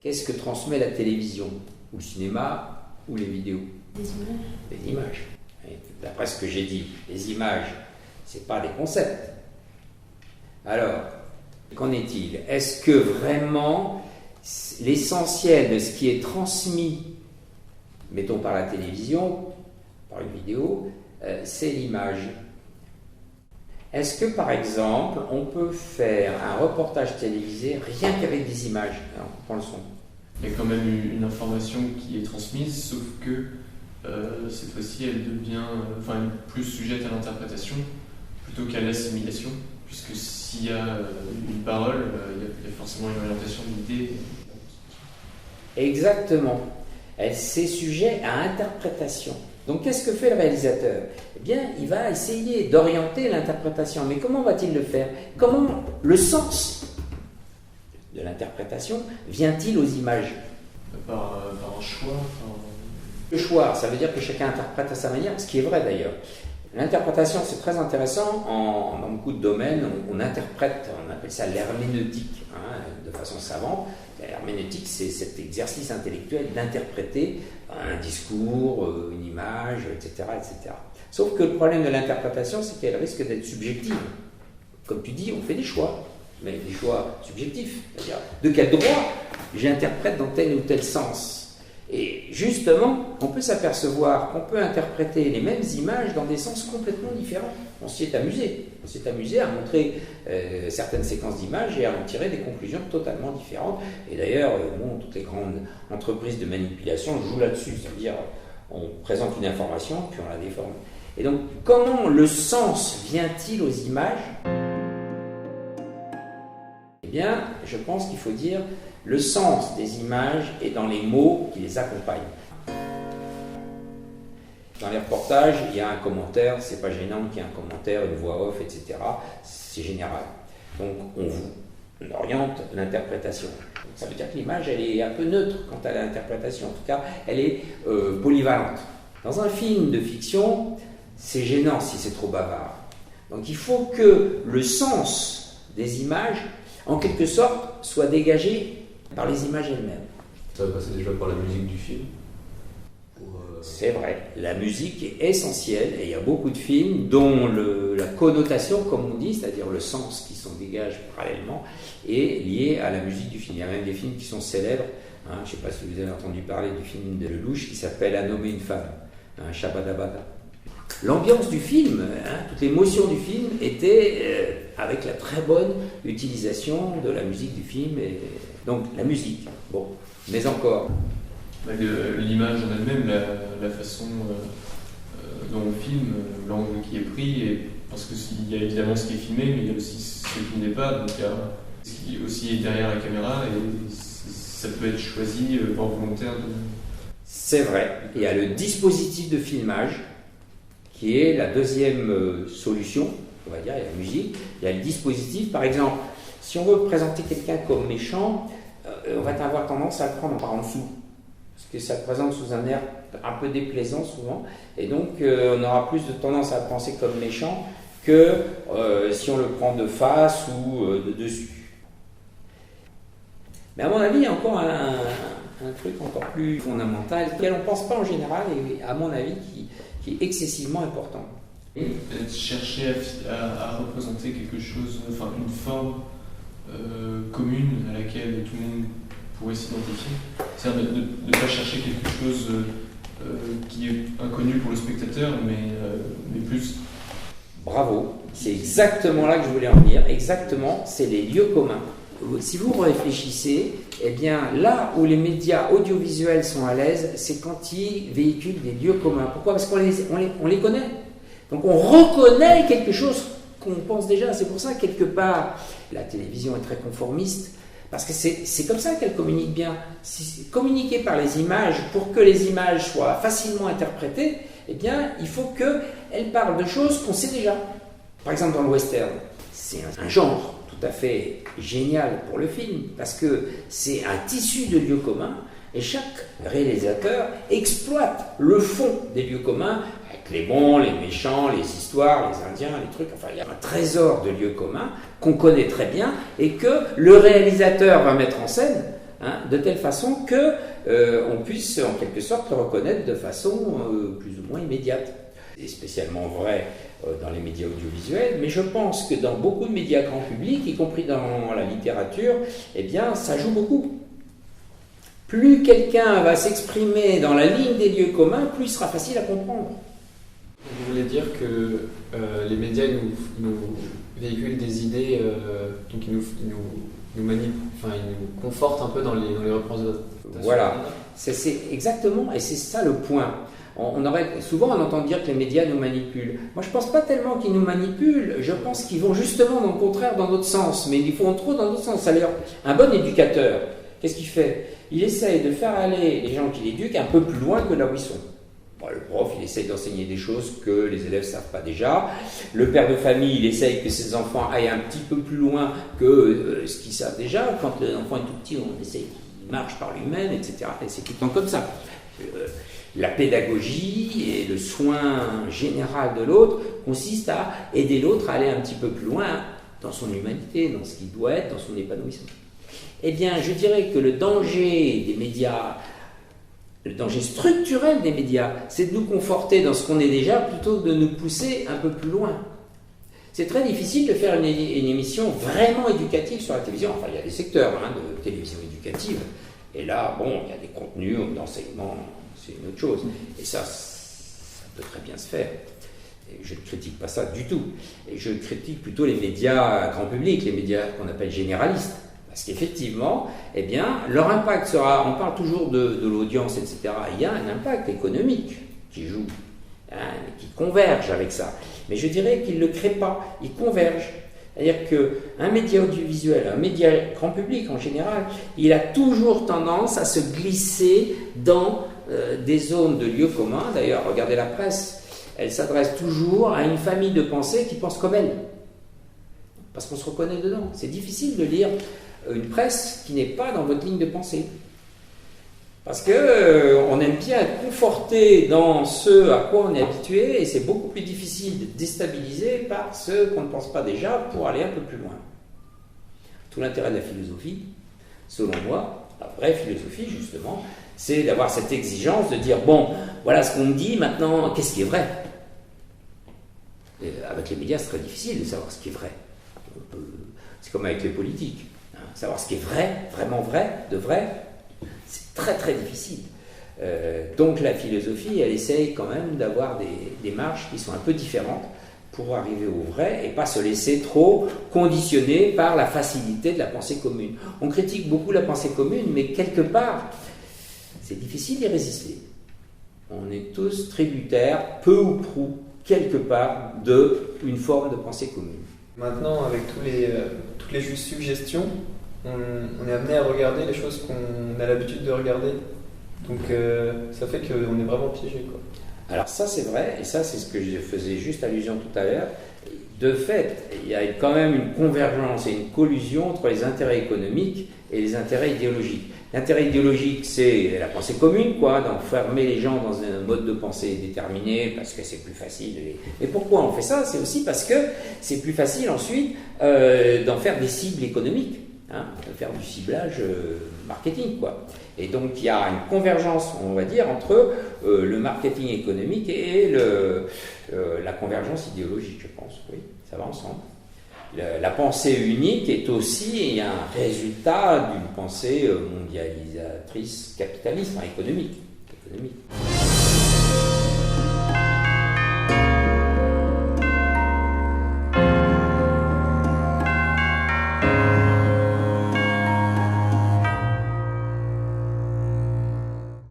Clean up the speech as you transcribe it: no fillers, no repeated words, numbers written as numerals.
Qu'est-ce que transmet la télévision, ou le cinéma, ou les vidéos? Des images. Des images. Et d'après ce que j'ai dit, les images, ce n'est pas des concepts. Alors, qu'en est-il? Est-ce que vraiment l'essentiel de ce qui est transmis, mettons par la télévision, par une vidéo, c'est l'image? Est-ce que, par exemple, on peut faire un reportage télévisé rien qu'avec des images? Alors, on prend le son. Il y a quand même une information qui est transmise, sauf que cette fois-ci, elle devient plus sujette à l'interprétation plutôt qu'à l'assimilation, puisque s'il y a une parole, il y a forcément une orientation d'idée. Exactement. C'est sujet à interprétation. Donc, qu'est-ce que fait le réalisateur? Eh bien, il va essayer d'orienter l'interprétation. Mais comment va-t-il le faire? Comment le sens de l'interprétation vient-il aux images? Par un choix. Le choix, ça veut dire que chacun interprète à sa manière, ce qui est vrai d'ailleurs. L'interprétation, c'est très intéressant. Dans beaucoup de domaines, on interprète, on appelle ça l'herméneutique, de façon savante. L'herméneutique, c'est cet exercice intellectuel d'interpréter un discours, une image, etc., etc. Sauf que le problème de l'interprétation, c'est qu'elle risque d'être subjective. Comme tu dis, on fait des choix, mais des choix subjectifs. C'est-à-dire, de quel droit j'interprète dans tel ou tel sens? Et justement, on peut s'apercevoir qu'on peut interpréter les mêmes images dans des sens complètement différents. On s'y est amusé. On s'est amusé à montrer certaines séquences d'images et à en tirer des conclusions totalement différentes. Et d'ailleurs, toutes les grandes entreprises de manipulation jouent là-dessus. C'est-à-dire, on présente une information, puis on la déforme. Et donc, comment le sens vient-il aux images? Eh bien, je pense qu'il faut dire le sens des images est dans les mots qui les accompagnent. Dans les reportages, il y a un commentaire, c'est pas gênant qu'il y ait un commentaire, une voix off, etc. C'est général. Donc on oriente l'interprétation. Ça veut dire que l'image, elle est un peu neutre quant à l'interprétation. En tout cas, elle est polyvalente. Dans un film de fiction, c'est gênant si c'est trop bavard. Donc il faut que le sens des images, en quelque sorte, soit dégagé par les images elles-mêmes. Ça va passer déjà par la musique du film. C'est vrai, la musique est essentielle et il y a beaucoup de films dont la connotation, comme on dit, c'est-à-dire le sens qui s'en dégage parallèlement, est lié à la musique du film. Il y a même des films qui sont célèbres. Je ne sais pas si vous avez entendu parler du film de Lelouch qui s'appelle À nommer une femme, Shabadabada. L'ambiance du film, toute l'émotion du film était avec la très bonne utilisation de la musique du film. Donc la musique, bon, mais encore. L'image en elle-même, la façon dont on filme, l'angle qui est pris, parce qu'il y a évidemment ce qui est filmé, mais il y a aussi ce qui n'est pas, donc il y a ce qui aussi est derrière la caméra, et ça peut être choisi par volontaire. C'est vrai, il y a le dispositif de filmage, qui est la deuxième solution, on va dire, il y a la musique, il y a le dispositif, par exemple, si on veut présenter quelqu'un comme méchant, on va avoir tendance à le prendre par en dessous. Parce que ça le présente sous un air un peu déplaisant souvent, et donc on aura plus de tendance à le penser comme méchant que si on le prend de face ou de dessus. Mais à mon avis, il y a encore un truc encore plus fondamental, auquel on ne pense pas en général, et à mon avis qui est excessivement important. Chercher à représenter quelque chose, une forme commune à laquelle tout le monde pourrait s'identifier. C'est-à-dire de ne pas chercher quelque chose qui est inconnu pour le spectateur, mais plus... Bravo, c'est exactement là que je voulais en venir. Exactement, c'est les lieux communs. Si vous réfléchissez, eh bien, là où les médias audiovisuels sont à l'aise, c'est quand ils véhiculent des lieux communs. Pourquoi? Parce qu'on les connaît. Donc on reconnaît quelque chose qu'on pense déjà. C'est pour ça, quelque part, la télévision est très conformiste. Parce que c'est comme ça qu'elle communique bien. Communiquer par les images, pour que les images soient facilement interprétées, eh bien, il faut qu'elle parle de choses qu'on sait déjà. Par exemple, dans le western, c'est un genre tout à fait génial pour le film, parce que c'est un tissu de lieux communs, et chaque réalisateur exploite le fond des lieux communs, avec les bons, les méchants, les histoires, les Indiens, les trucs, enfin il y a un trésor de lieux communs qu'on connaît très bien, et que le réalisateur va mettre en scène de telle façon que on puisse en quelque sorte le reconnaître de façon plus ou moins immédiate. C'est spécialement vrai dans les médias audiovisuels, mais je pense que dans beaucoup de médias grand public, y compris dans la littérature, eh bien, ça joue beaucoup. Plus quelqu'un va s'exprimer dans la ligne des lieux communs, plus il sera facile à comprendre. Vous voulez dire que les médias nous véhiculent des idées, donc ils nous manipulent, enfin ils nous confortent un peu dans les représentations. Voilà, c'est exactement, et c'est ça le point. Souvent on entend dire que les médias nous manipulent. Moi je pense pas tellement qu'ils nous manipulent, je pense qu'ils vont justement dans le contraire, dans l'autre sens, mais ils font trop dans l'autre sens. Alors, un bon éducateur, qu'est-ce qu'il fait? Il essaye de faire aller les gens qu'il éduque un peu plus loin que là où ils sont. Bon, le prof, il essaye d'enseigner des choses que les élèves ne savent pas déjà. Le père de famille, il essaye que ses enfants aillent un petit peu plus loin que ce qu'ils savent déjà. Quand l'enfant est tout petit, on essaye qu'il marche par lui-même, etc. Et c'est tout le temps comme ça. La pédagogie et le soin général de l'autre consiste à aider l'autre à aller un petit peu plus loin dans son humanité, dans ce qu'il doit être, dans son épanouissement. Eh bien, je dirais que le danger des médias, le danger structurel des médias, c'est de nous conforter dans ce qu'on est déjà plutôt que de nous pousser un peu plus loin. C'est très difficile de faire une émission vraiment éducative sur la télévision. Enfin, il y a des secteurs de télévision éducative. Et là, bon, il y a des contenus d'enseignement, c'est une autre chose. Et ça peut très bien se faire. Et je ne critique pas ça du tout. Et je critique plutôt les médias grand public, les médias qu'on appelle généralistes. Parce qu'effectivement, eh bien, leur impact sera, on parle toujours de l'audience, etc. Il y a un impact économique qui joue, qui converge avec ça. Mais je dirais qu'il ne le crée pas, il converge. C'est-à-dire qu'un média audiovisuel, un média grand public en général, il a toujours tendance à se glisser dans des zones de lieux communs. D'ailleurs, regardez la presse, elle s'adresse toujours à une famille de pensée qui pense comme elle. Parce qu'on se reconnaît dedans. C'est difficile de lire une presse qui n'est pas dans votre ligne de pensée. Parce qu'on aime bien être conforté dans ce à quoi on est habitué, et c'est beaucoup plus difficile de déstabiliser par ce qu'on ne pense pas déjà pour aller un peu plus loin. Tout l'intérêt de la philosophie, selon moi, la vraie philosophie justement, c'est d'avoir cette exigence de dire, bon, voilà ce qu'on me dit, maintenant, qu'est-ce qui est vrai? Et avec les médias, c'est très difficile de savoir ce qui est vrai. C'est comme avec les politiques. Savoir ce qui est vrai, vraiment vrai, de vrai, c'est très très difficile. Donc la philosophie, elle essaye quand même d'avoir des marges qui sont un peu différentes pour arriver au vrai et pas se laisser trop conditionner par la facilité de la pensée commune. On critique beaucoup la pensée commune, mais quelque part, c'est difficile d'y résister. On est tous tributaires, peu ou prou, quelque part, d'une forme de pensée commune. Maintenant, avec toutes les suggestions, on est amené à regarder les choses qu'on a l'habitude de regarder. Donc ça fait qu'on est vraiment piégé, quoi. Alors ça c'est vrai, et ça c'est ce que je faisais juste allusion tout à l'heure. De fait, il y a quand même une convergence et une collusion entre les intérêts économiques et les intérêts idéologiques. L'intérêt idéologique, c'est la pensée commune, quoi, d'enfermer les gens dans un mode de pensée déterminé parce que c'est plus facile. Et pourquoi on fait ça? C'est aussi parce que c'est plus facile ensuite d'en faire des cibles économiques. De faire du ciblage marketing, quoi. Et donc il y a une convergence, on va dire, entre le marketing économique et la convergence idéologique, je pense. Oui, ça va ensemble. La pensée unique est aussi un résultat d'une pensée mondialisatrice capitaliste, économique.